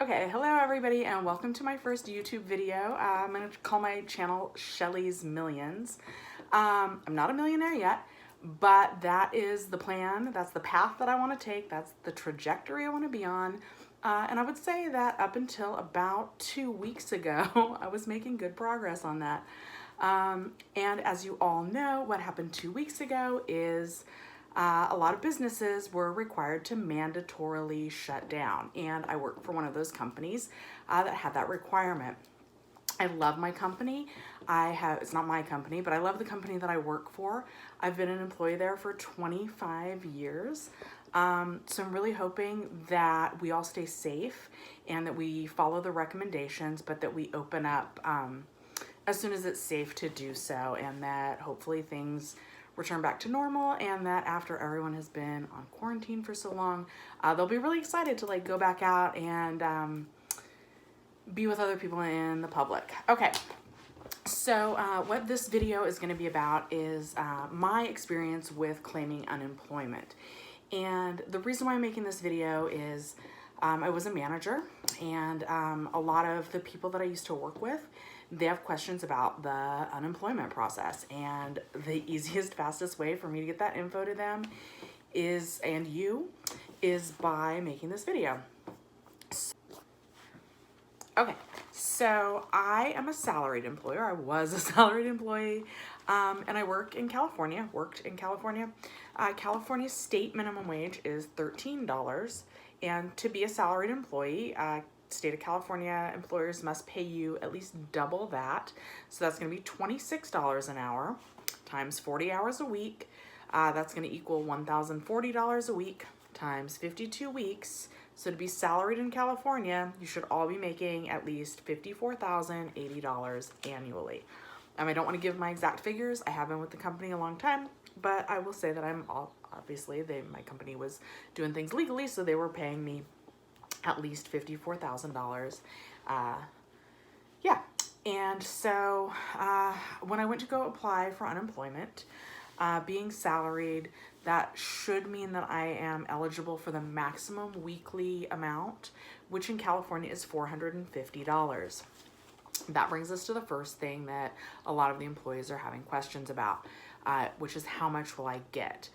Okay, hello everybody and welcome to my first YouTube video. I'm going to call my channel Shelly's Millions. I'm not a millionaire yet, but that is the plan. That's the path that I want to take. That's the trajectory I want to be on. And I would say that up until about 2 weeks ago, I was making good progress on that. And as you all know, what happened 2 weeks ago is a lot of businesses were required to mandatorily shut down, and I work for one of those companies that had that requirement. I love my company. It's not my company, but I love the company that I work for. I've been an employee there for 25 years. So I'm really hoping that we all stay safe and that we follow the recommendations, but that we open up as soon as it's safe to do so, and that hopefully things return back to normal, and that after everyone has been on quarantine for so long, they'll be really excited to go back out and be with other people in the public. Okay, so what this video is going to be about is my experience with claiming unemployment. And the reason why I'm making this video is I was a manager, and a lot of the people that I used to work with, they have questions about the unemployment process, and the easiest, fastest way for me to get that info to them is by making this video. Okay, so I am a salaried employer. I was a salaried employee, and I worked in California. California's state minimum wage is $13, and to be a salaried employee, state of California employers must pay you at least double that. So that's going to be $26 an hour times 40 hours a week. That's going to equal $1,040 a week times 52 weeks. So to be salaried in California, you should all be making at least $54,080 annually. I don't want to give my exact figures. I have been with the company a long time, but I will say that my company was doing things legally, so they were paying me at least $54,000. Yeah. And so when I went to go apply for unemployment, being salaried, that should mean that I am eligible for the maximum weekly amount, which in California is $450. That brings us to the first thing that a lot of the employees are having questions about, which is how much will I get?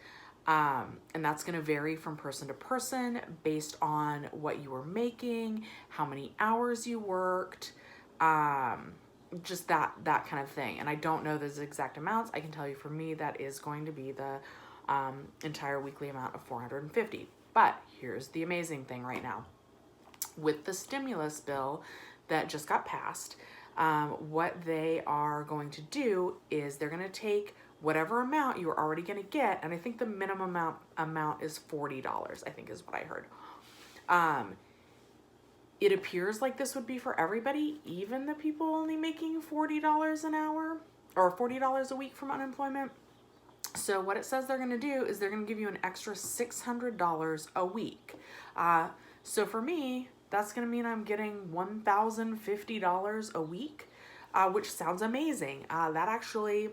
And that's going to vary from person to person based on what you were making, how many hours you worked, just that kind of thing. And I don't know those exact amounts. I can tell you for me, that is going to be the entire weekly amount of $450. But here's the amazing thing right now. With the stimulus bill that just got passed, what they are going to do is they're going to take whatever amount you're already going to get, and I think the minimum amount is $40, I think is what I heard. It appears like this would be for everybody, even the people only making $40 an hour or $40 a week from unemployment. So what it says they're going to do is they're going to give you an extra $600 a week. So for me, that's going to mean I'm getting $1,050 a week, which sounds amazing. That actually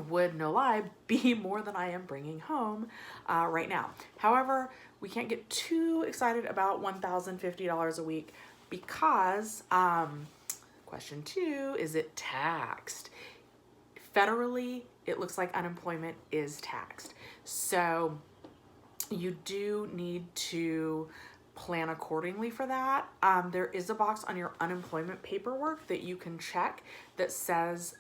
would, no lie, be more than I am bringing home right now. However, we can't get too excited about $1,050 a week because question 2, is it taxed? Federally, it looks like unemployment is taxed. So you do need to plan accordingly for that. There is a box on your unemployment paperwork that you can check that says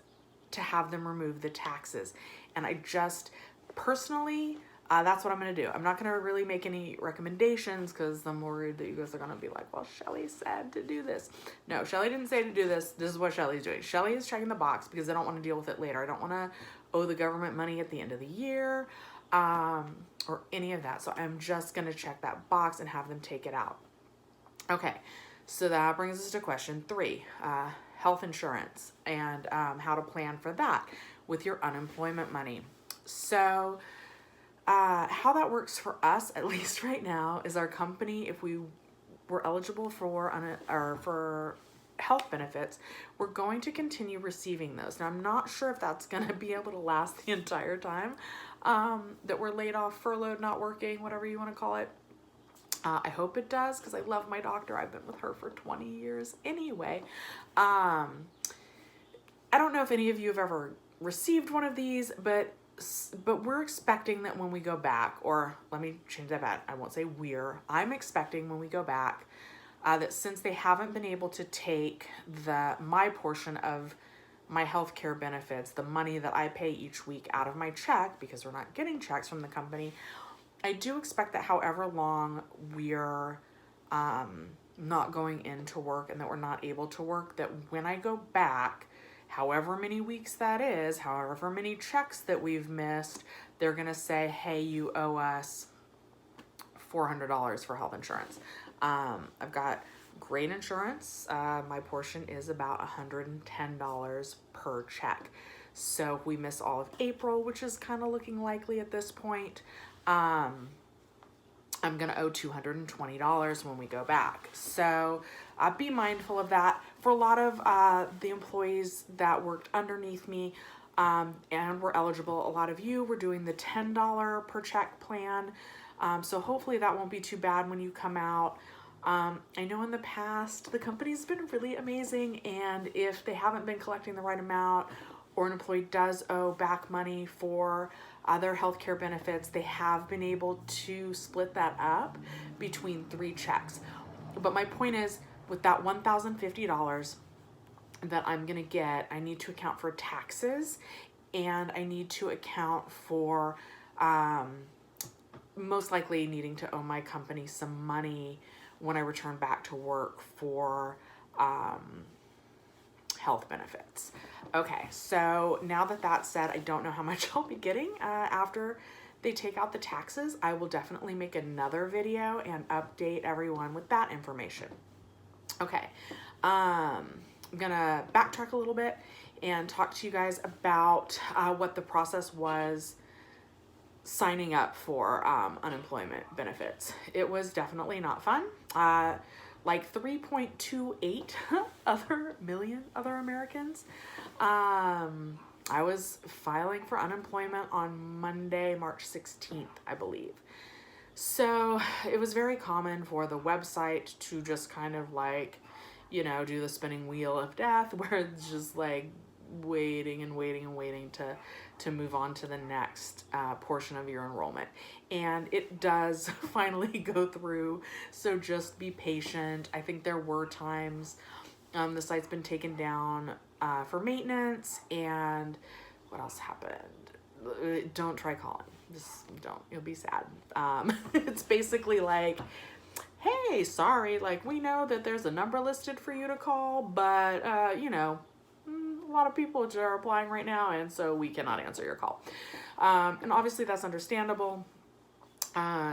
to have them remove the taxes. And I just personally, that's what I'm going to do. I'm not going to really make any recommendations because I'm worried that you guys are going to be like, well, Shelly said to do this. No, Shelly didn't say to do this. This is what Shelly's doing. Shelly is checking the box because I don't want to deal with it later. I don't want to owe the government money at the end of the year or any of that. So I'm just going to check that box and have them take it out. Okay, so that brings us to question 3. Health insurance and how to plan for that with your unemployment money. So how that works for us, at least right now, is our company, if we were eligible for health benefits, we're going to continue receiving those. Now, I'm not sure if that's going to be able to last the entire time that we're laid off, furloughed, not working, whatever you want to call it. I hope it does because I love my doctor. I've been with her for 20 years anyway. I don't know if any of you have ever received one of these, but we're expecting that when we go back, or let me change that back. I won't say I'm expecting when we go back that since they haven't been able to take my portion of my healthcare benefits, the money that I pay each week out of my check, because we're not getting checks from the company, I do expect that however long we're not going into work and that we're not able to work, that when I go back, however many weeks that is, however many checks that we've missed, they're going to say, hey, you owe us $400 for health insurance. I've got great insurance. My portion is about $110 per check. So if we miss all of April, which is kind of looking likely at this point, I'm going to owe $220 when we go back. So be mindful of that. For a lot of the employees that worked underneath me and were eligible, a lot of you were doing the $10 per check plan. So hopefully that won't be too bad when you come out. I know in the past, the company's been really amazing, and if they haven't been collecting the right amount, or an employee does owe back money for their healthcare benefits, they have been able to split that up between 3 checks. But my point is, with that $1,050 that I'm gonna get, I need to account for taxes, and I need to account for most likely needing to owe my company some money when I return back to work for health benefits. Okay, so now that that's said, I don't know how much I'll be getting after they take out the taxes. I will definitely make another video and update everyone with that information. Okay, I'm gonna backtrack a little bit and talk to you guys about what the process was signing up for unemployment benefits. It was definitely not fun. Like 3.28 million other Americans. I was filing for unemployment on Monday, March 16th, I believe. So it was very common for the website to just kind of like, you know, do the spinning wheel of death, where it's just like waiting and waiting and waiting to move on to the next portion of your enrollment. And it does finally go through, so just be patient. I think there were times the site's been taken down for maintenance, and what else happened? Don't try calling. Just don't. You'll be sad. It's basically like, hey, sorry, like we know that there's a number listed for you to call, but you know, a lot of people are applying right now, and so we cannot answer your call. And obviously that's understandable.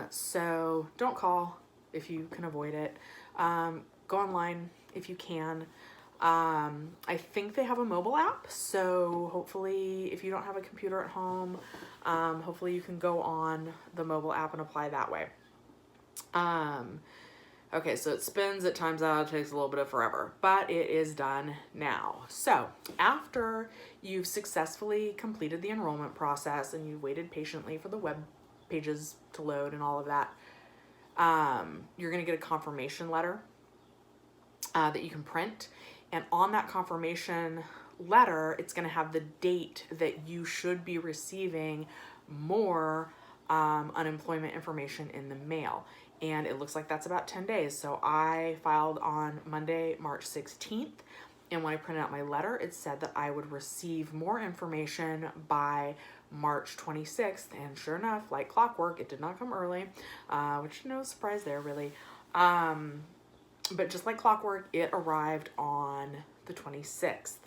So don't call if you can avoid it. Go online if you can. I think they have a mobile app, so hopefully if you don't have a computer at home, hopefully you can go on the mobile app and apply that way. Okay, so it spins, it times out, it takes a little bit of forever, but it is done now. So after you've successfully completed the enrollment process and you waited patiently for the web pages to load and all of that, you're gonna get a confirmation letter that you can print. And on that confirmation letter, it's gonna have the date that you should be receiving more unemployment information in the mail. And it looks like that's about 10 days. So I filed on Monday, March 16th. And when I printed out my letter, it said that I would receive more information by March 26th. And sure enough, like clockwork, it did not come early, which no surprise there really. But just like clockwork, it arrived on the 26th.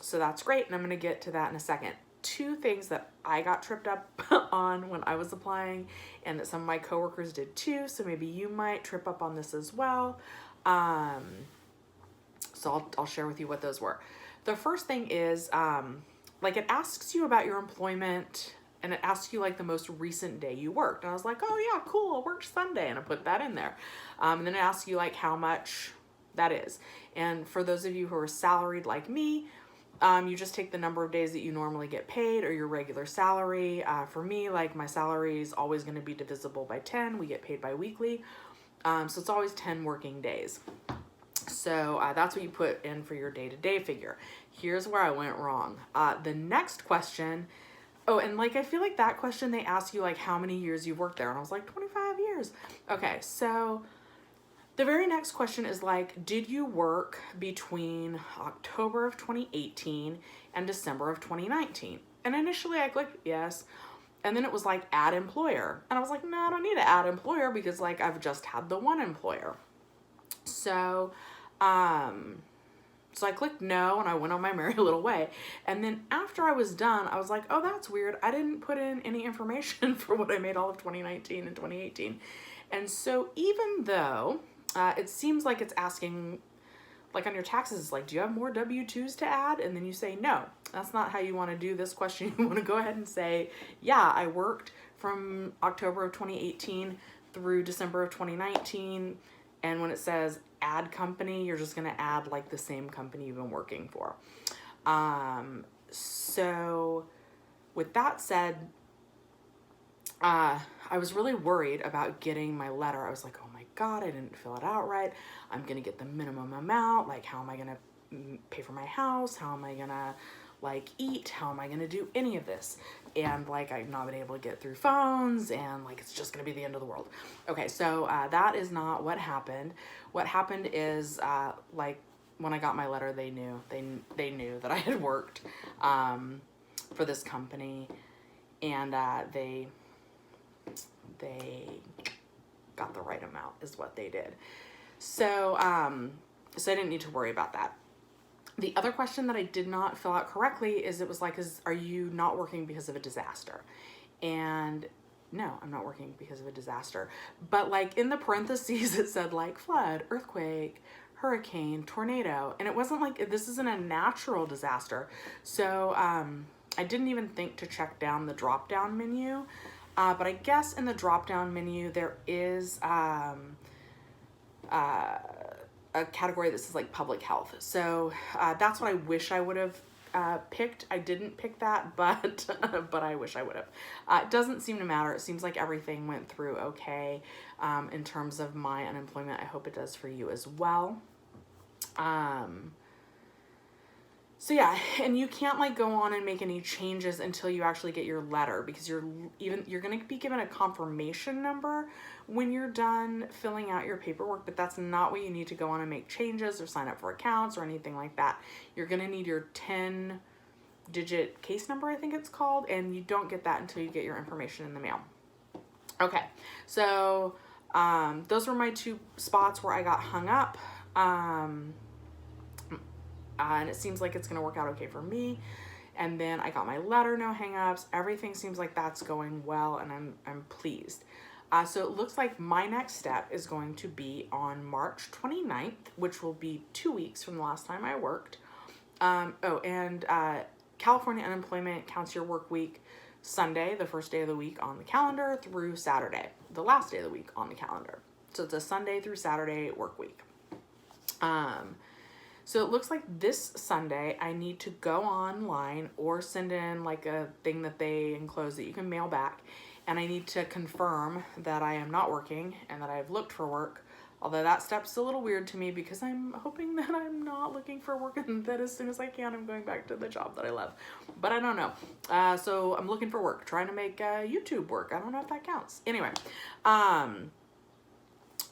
So that's great. And I'm going to get to that in a second. 2 things that I got tripped up on when I was applying, and that some of my coworkers did too, so maybe you might trip up on this as well. So I'll share with you what those were. The first thing is, like it asks you about your employment, and it asks you like the most recent day you worked. And I was like, oh yeah, cool, I worked Sunday, and I put that in there. And then it asks you like how much that is. And for those of you who are salaried like me, You just take the number of days that you normally get paid or your regular salary. For me, like my salary is always going to be divisible by 10. We get paid bi-weekly. So it's always 10 working days. So that's what you put in for your day-to-day figure. Here's where I went wrong. The next question, oh, and like I feel like that question, they ask you like how many years you've worked there. And I was like, 25 years. Okay, so the very next question is like, did you work between October of 2018 and December of 2019? And initially I clicked yes. And then it was like add employer. And I was like, no, I don't need to add employer because like I've just had the one employer. So, so I clicked no and I went on my merry little way. And then after I was done, I was like, oh, that's weird. I didn't put in any information for what I made all of 2019 and 2018. And so even though it seems like it's asking, like on your taxes, it's like, do you have more W-2s to add? And then you say, no, that's not how you want to do this question. You want to go ahead and say, yeah, I worked from October of 2018 through December of 2019. And when it says add company, you're just going to add like the same company you've been working for. So with that said, I was really worried about getting my letter. I was like, oh my God, I didn't fill it out right. I'm going to get the minimum amount. Like, how am I going to pay for my house? How am I going to like eat? How am I going to do any of this? And like, I've not been able to get through phones and like, it's just going to be the end of the world. Okay. So, that is not what happened. What happened is, like when I got my letter, they knew that I had worked, for this company, and, they got the right amount is what they did. So, so I didn't need to worry about that. The other question that I did not fill out correctly is it was like, are you not working because of a disaster? And no, I'm not working because of a disaster. But like in the parentheses, it said like flood, earthquake, hurricane, tornado. And it wasn't like, this isn't a natural disaster. So, I didn't even think to check down the drop-down menu. But I guess in the drop-down menu, there is a category that says like public health. So that's what I wish I would have picked. I didn't pick that, but but I wish I would have. It doesn't seem to matter. It seems like everything went through okay in terms of my unemployment. I hope it does for you as well. So yeah, and you can't like go on and make any changes until you actually get your letter, because you're going to be given a confirmation number when you're done filling out your paperwork, but that's not what you need to go on and make changes or sign up for accounts or anything like that. You're going to need your 10-digit case number, I think it's called, and you don't get that until you get your information in the mail. Okay, so those were my two spots where I got hung up. And it seems like it's going to work out okay for me. And then I got my letter, no hangups. Everything seems like that's going well, and I'm pleased. So it looks like my next step is going to be on March 29th, which will be 2 weeks from the last time I worked. California unemployment counts your work week Sunday, the first day of the week on the calendar, through Saturday, the last day of the week on the calendar. So it's a Sunday through Saturday work week. So it looks like this Sunday I need to go online or send in like a thing that they enclose that you can mail back. And I need to confirm that I am not working and that I've looked for work. Although that step's a little weird to me because I'm hoping that I'm not looking for work and that as soon as I can, I'm going back to the job that I love. But I don't know. So I'm looking for work, trying to make YouTube work. I don't know if that counts. Anyway,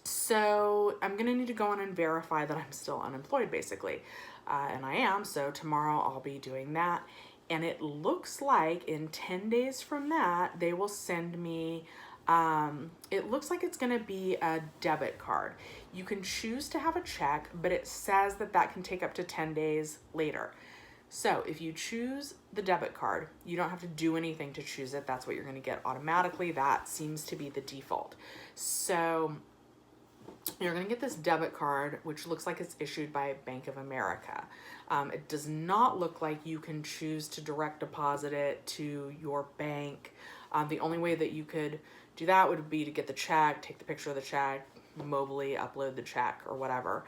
so I'm going to need to go in and verify that I'm still unemployed, basically. And I am, so tomorrow I'll be doing that. And it looks like in 10 days from that, they will send me, it looks like it's going to be a debit card. You can choose to have a check, but it says that that can take up to 10 days later. So if you choose the debit card, you don't have to do anything to choose it. That's what you're going to get automatically. That seems to be the default. So you're going to get this debit card, which looks like it's issued by Bank of America. It does not look like you can choose to direct deposit it to your bank. The only way that you could do that would be to get the check, take the picture of the check, mobily upload the check or whatever.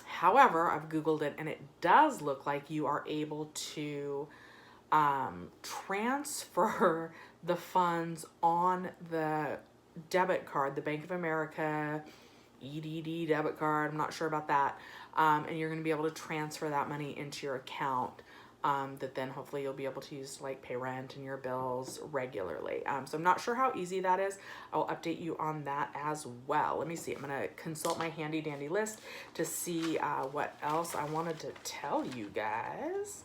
However, I've Googled it and it does look like you are able to transfer the funds on the debit card, the Bank of America EDD debit card. I'm not sure about that. And you're going to be able to transfer that money into your account that then hopefully you'll be able to use to like pay rent and your bills regularly. So I'm not sure how easy that is. I'll update you on that as well. Let me see. I'm going to consult my handy dandy list to see what else I wanted to tell you guys.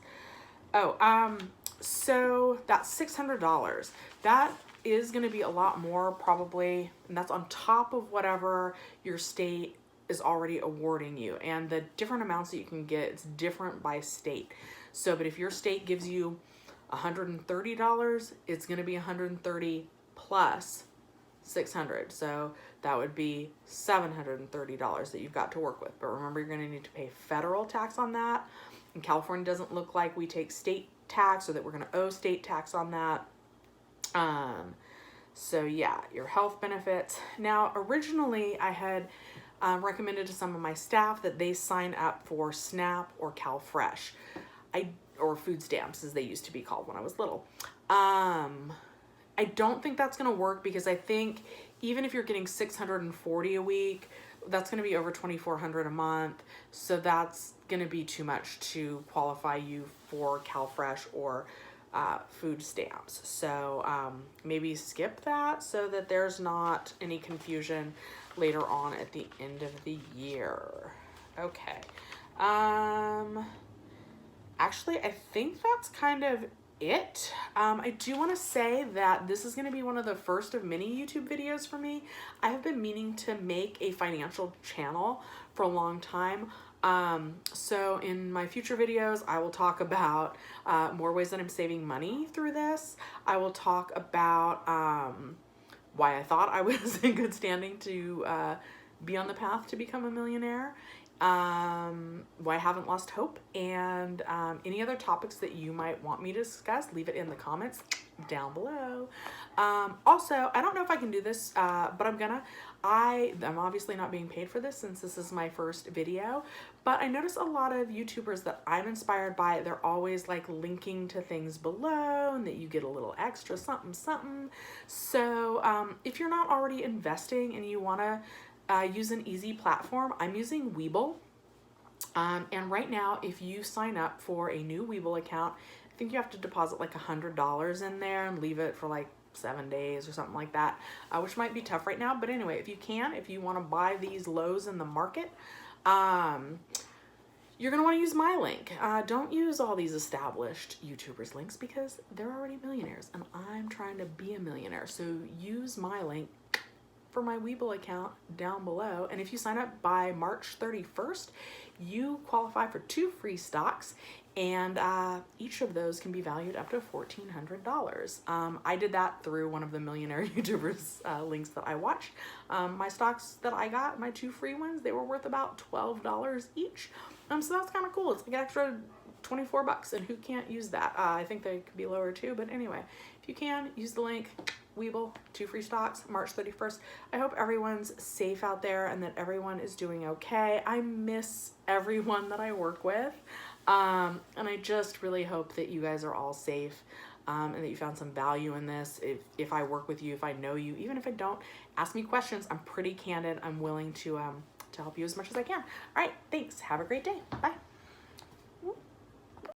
Oh, so that's $600. That is going to be a lot more probably, and that's on top of whatever your state is already awarding you. And the different amounts that you can get, it's different by state. So, but if your state gives you $130, it's going to be $130 plus 600. So that would be $730 that you've got to work with. But remember, you're going to need to pay federal tax on that. And California doesn't look like we take state tax, or that we're going to owe state tax on that. So yeah, your health benefits. Now, originally I had recommended to some of my staff that they sign up for SNAP or CalFresh, or food stamps as they used to be called when I was little. I don't think that's going to work, because I think even if you're getting $640 a week, that's going to be over $2,400 a month. So that's going to be too much to qualify you for CalFresh or food stamps. So maybe skip that so that there's not any confusion later on at the end of the year. Okay. Actually, I think that's kind of it. I do want to say that this is going to be one of the first of many YouTube videos for me. I have been meaning to make a financial channel for a long time. So in my future videos, I will talk about more ways that I'm saving money through this. I will talk about why I thought I was in good standing to be on the path to become a millionaire, why I haven't lost hope, and any other topics that you might want me to discuss, leave it in the comments down below. Also, I don't know if I can do this, but I'm obviously not being paid for this since this is my first video, but I notice a lot of YouTubers that I'm inspired by, they're always like linking to things below and that you get a little extra something something. So if you're not already investing and you want to use an easy platform, I'm using Webull. And right now, if you sign up for a new Webull account, I think you have to deposit like $100 in there and leave it for like 7 days or something like that, which might be tough right now. But anyway, if you want to buy these lows in the market, you're going to want to use my link. Don't use all these established YouTubers links, because they're already millionaires and I'm trying to be a millionaire. So use my link for my Webull account down below. And if you sign up by March 31st, you qualify for 2 free stocks, and each of those can be valued up to $1,400. I did that through one of the millionaire YouTubers links that I watched. My stocks that I got, my 2 free ones, they were worth about $12 each. So that's kind of cool. It's like an extra 24 bucks, and who can't use that? I think they could be lower too, but anyway, if you can, use the link. Webull, 2 free stocks, March 31st. I hope everyone's safe out there and that everyone is doing okay. I miss everyone that I work with. And I just really hope that you guys are all safe, and that you found some value in this. If I work with you, if I know you, even if I don't, ask me questions. I'm pretty candid. I'm willing to help you as much as I can. All right, thanks. Have a great day. Bye.